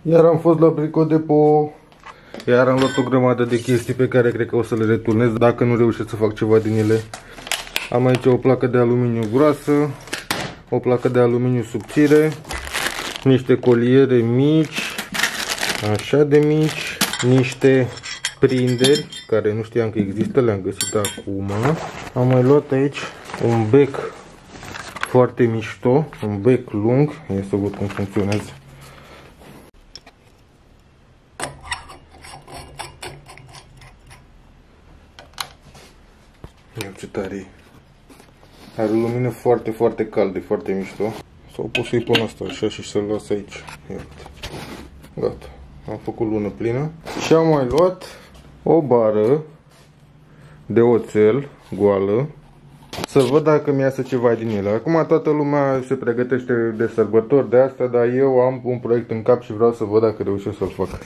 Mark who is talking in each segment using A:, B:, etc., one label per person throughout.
A: Iar am fost la Bricodepo. Iar am luat o grămadă de chestii pe care cred că o să le returnez dacă nu reușesc să fac ceva din ele. Am aici o placă de aluminiu groasă, o placă de aluminiu subțire, niște coliere mici, așa de mici, niște prinderi care nu știam că există, le-am găsit acum. Am mai luat aici un bec foarte mișto, un bec lung, ia să văd cum funcționează. Ia ce tare e. Are o lumină foarte, foarte caldă, foarte mișto. Sau pot să-i pun asta așa și să-l las aici. Iată. Gata. Am făcut lună plină. Și am mai luat o bară de oțel goală. Să văd dacă mi iasă ceva din ele. Acum toată lumea se pregătește de sărbători de astea, dar eu am un proiect în cap și vreau să văd dacă reușesc să-l fac.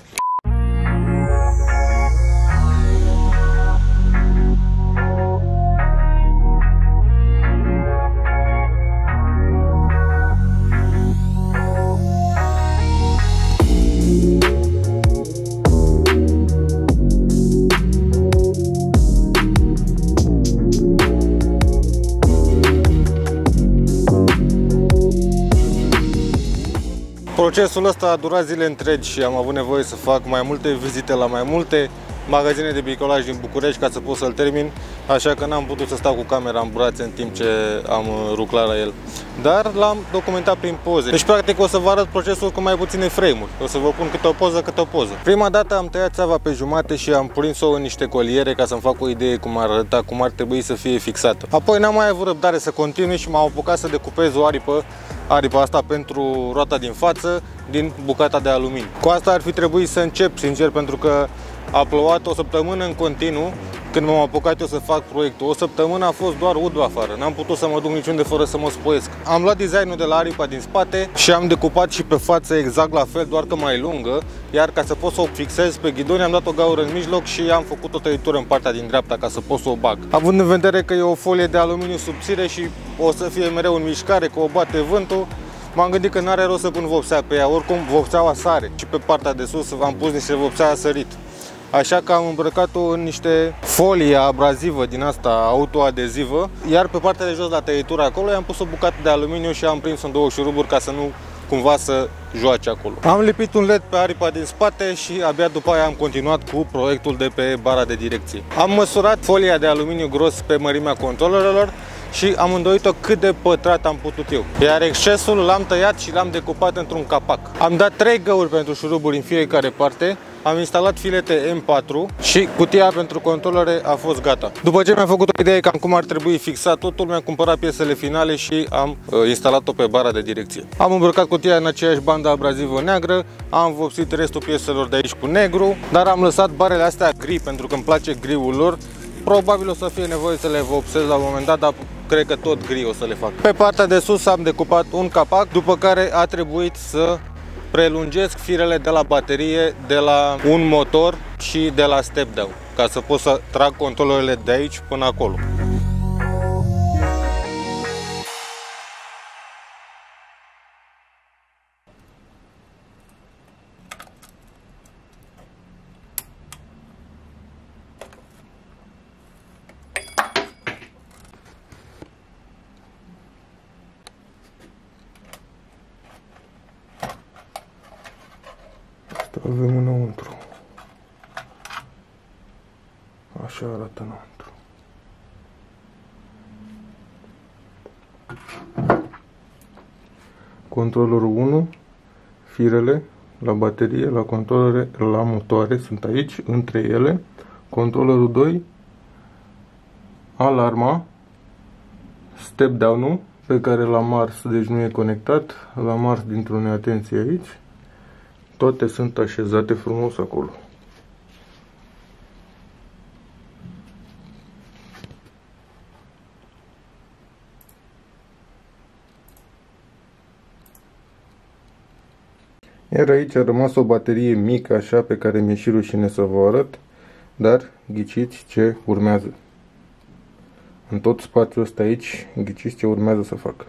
A: Procesul ăsta a durat zile întregi și am avut nevoie să fac mai multe vizite la mai multe magazine de bricolaj din București ca să pot să-l termin, așa că n-am putut să stau cu camera în brațe în timp ce am lucrat la el. Dar l-am documentat prin poze. Deci practic o să vă arăt procesul cu mai puține frame-uri. O să vă pun câte o poză, câte o poză. Prima dată am tăiat țeava pe jumate și am prins-o în niște coliere ca să-mi fac o idee cum ar arăta, cum ar trebui să fie fixată. Apoi n-am mai avut răbdare să continui și m-am apucat să decupez o aripa asta pentru roata din față din bucata de aluminiu. Cu asta ar fi trebuit să încep, sincer, pentru că a plouat o săptămână în continuu când m-am apucat eu să fac proiectul. O săptămână a fost doar udă afară, n-am putut să mă duc niciunde fără să mă spoiesc. Am luat designul de la aripa din spate și am decupat și pe față exact la fel, doar că mai lungă, iar ca să pot să o fixez pe ghidoni am dat o gaură în mijloc și am făcut o tăitură în partea din dreapta ca să pot să o bag. Având în vedere că e o folie de aluminiu subțire și o să fie mereu în mișcare, că o bate vântul, m-am gândit că n-are rost să pun vopsea pe ea, oricum vopseaua sare și pe partea de sus am pus niște vopsea sărit. Așa că am îmbrăcat-o în niște folie abrazivă din asta, autoadezivă, iar pe partea de jos la tăietură acolo i-am pus o bucată de aluminiu și am prins în două șuruburi ca să nu cumva să joace acolo. Am lipit un LED pe aripa din spate și abia după aia am continuat cu proiectul de pe bara de direcție. Am măsurat folia de aluminiu gros pe mărimea controlerelor și am îndoit-o cât de pătrat am putut eu. Iar excesul l-am tăiat și l-am decupat într-un capac. Am dat 3 găuri pentru șuruburi în fiecare parte, am instalat filete M4 și cutia pentru controlere a fost gata. După ce mi-am făcut o idee cam cum ar trebui fixat totul, mi-am cumpărat piesele finale și am instalat-o pe bara de direcție. Am îmbrăcat cutia în aceeași bandă abrazivă neagră, am vopsit restul pieselor de aici cu negru, dar am lăsat barele astea gri pentru că îmi place griul lor. Probabil o să fie nevoie să le vopsez la un moment dat, dar cred că tot gri o să le fac. Pe partea de sus am decupat un capac, după care a trebuit să prelungesc firele de la baterie, de la un motor și de la step down, ca să pot să trag controlele de aici până acolo. Avem înăuntru. Așa arată înăuntru. Controllerul 1, firele la baterie, la controlere, la motoare sunt aici, între ele. Controllerul 2, alarma, step down-ul pe care l-am ars, deci nu e conectat, l-am ars dintr-o neatenție aici. Toate sunt așezate frumos acolo. Iar aici a rămas o baterie mică așa pe care mi-e și rușine să vă arăt, dar ghiciți ce urmează. În tot spațiul ăsta aici, ghiciți ce urmează să fac.